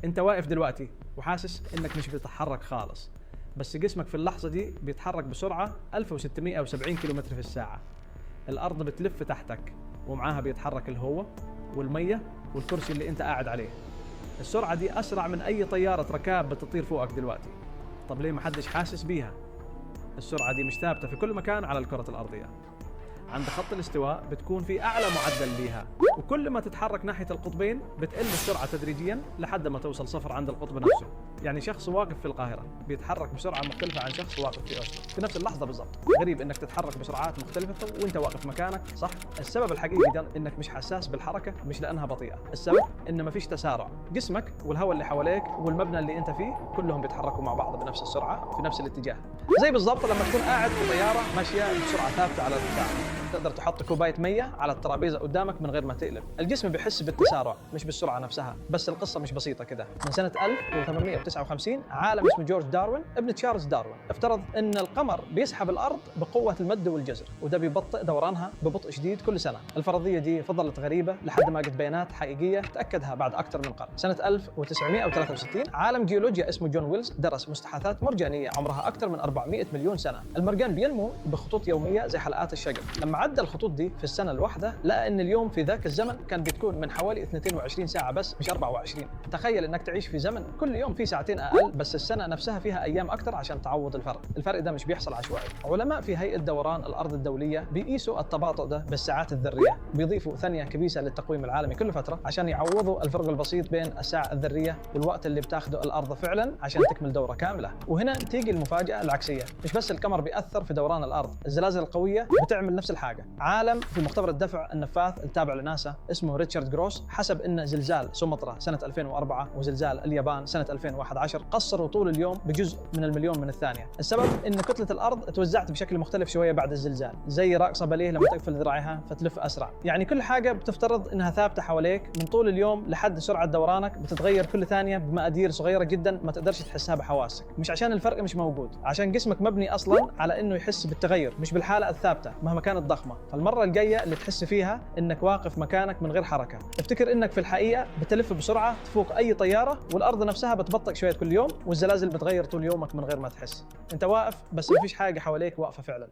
انت واقف دلوقتي وحاسس انك مش بتتحرك خالص، بس جسمك في اللحظة دي بيتحرك بسرعة 1670 كيلومتر في الساعة. الأرض بتلف تحتك ومعاها بيتحرك الهواء والمية والكرسي اللي انت قاعد عليه. السرعة دي أسرع من أي طيارة ركاب بتطير فوقك دلوقتي. طب ليه محدش حاسس بيها؟ السرعة دي مش ثابتة في كل مكان على الكرة الأرضية. عند خط الاستواء بتكون في أعلى معدل ليها، وكل ما تتحرك ناحية القطبين بتقل السرعة تدريجياً لحد ما توصل صفر عند القطب نفسه. يعني شخص واقف في القاهرة بيتحرك بسرعة مختلفة عن شخص واقف في أوسلو في نفس اللحظة بالضبط. غريب إنك تتحرك بسرعات مختلفة وإنت واقف مكانك، صح؟ السبب الحقيقي ده إنك مش حساس بالحركة، مش لأنها بطيئة. السبب إن مفيش تسارع. جسمك والهواء اللي حواليك والمبنى اللي أنت فيه كلهم بيتحركوا مع بعض بنفس السرعة في نفس الاتجاه. زي بالضبط لما تكون قاعد في طيارة ماشية بسرعة ثابتة على الارتفاع، تقدر تحط كوباية مية على الترابيزة قدامك من غير ما تقلب. الجسم بيحس بالتسارع مش بالسرعة نفسها. بس القصة مش بسيطة كده. من سنة 1859 عالم اسمه جورج داروين ابن تشارلز داروين افترض ان القمر بيسحب الارض بقوة المد والجزر، وده بيبطئ دورانها ببطء شديد كل سنة. الفرضية دي فضلت غريبة لحد ما جت بيانات حقيقية تأكدها بعد أكثر من قرن. سنة 1963 عالم جيولوجيا اسمه جون ويلز درس مستحاثات مرجانية عمرها أكثر من 400 مليون سنة. المرجان بينمو بخطوط يومية زي حلقات الشجر. لما عدى الخطوط دي في السنة الواحدة لقى ان اليوم في ذاك الزمن كان بتكون من حوالي 22 ساعة بس، مش 24. تخيل انك تعيش في زمن كل يوم فيه ساعتين اقل، بس السنة نفسها فيها ايام اكثر عشان تعوض الفرق. الفرق ده مش بيحصل عشوائي. علماء في هيئة دوران الارض الدولية بيقيسوا التباطؤ ده بالساعات الذرية، بيضيفوا ثانية كبيسة للتقويم العالمي كل فترة عشان يعوضوا الفرق البسيط بين الساعة الذرية والوقت اللي بتاخده الارض فعلا عشان تكمل دورة كاملة. وهنا تيجي المفاجأة العكسية. مش بس القمر بيأثر في دوران الارض، الزلازل القوية بتعمل نفس الحاجة. عالم في مختبر الدفع النفاث التابع لناسا اسمه ريتشارد جروس حسب ان زلزال سومطرة سنة 2004 وزلزال اليابان سنة 2011 قصروا طول اليوم بجزء من المليون من الثانية. السبب ان كتلة الارض توزعت بشكل مختلف شوية بعد الزلزال، زي راقصة باليه لما تقفل ذراعها فتلف اسرع. يعني كل حاجة بتفترض انها ثابتة حواليك من طول اليوم لحد سرعة دورانك بتتغير كل ثانية بمقادير صغيرة جدا ما تقدرش تحسها بحواسك. مش عشان الفرق مش موجود، عشان جسمك مبني اصلا على انه يحس بالتغير مش بالحالة الثابتة مهما كانت ضخمة. فالمرة الجاية اللي تحس فيها انك واقف مكانك من غير حركة، افتكر انك في الحقيقة بتلف بسرعة تفوق اي طيارة، والارض نفسها بتبطئ شوية كل يوم، والزلازل بتغير طول يومك من غير ما تحس. انت واقف بس مفيش حاجة حواليك واقفة فعلا.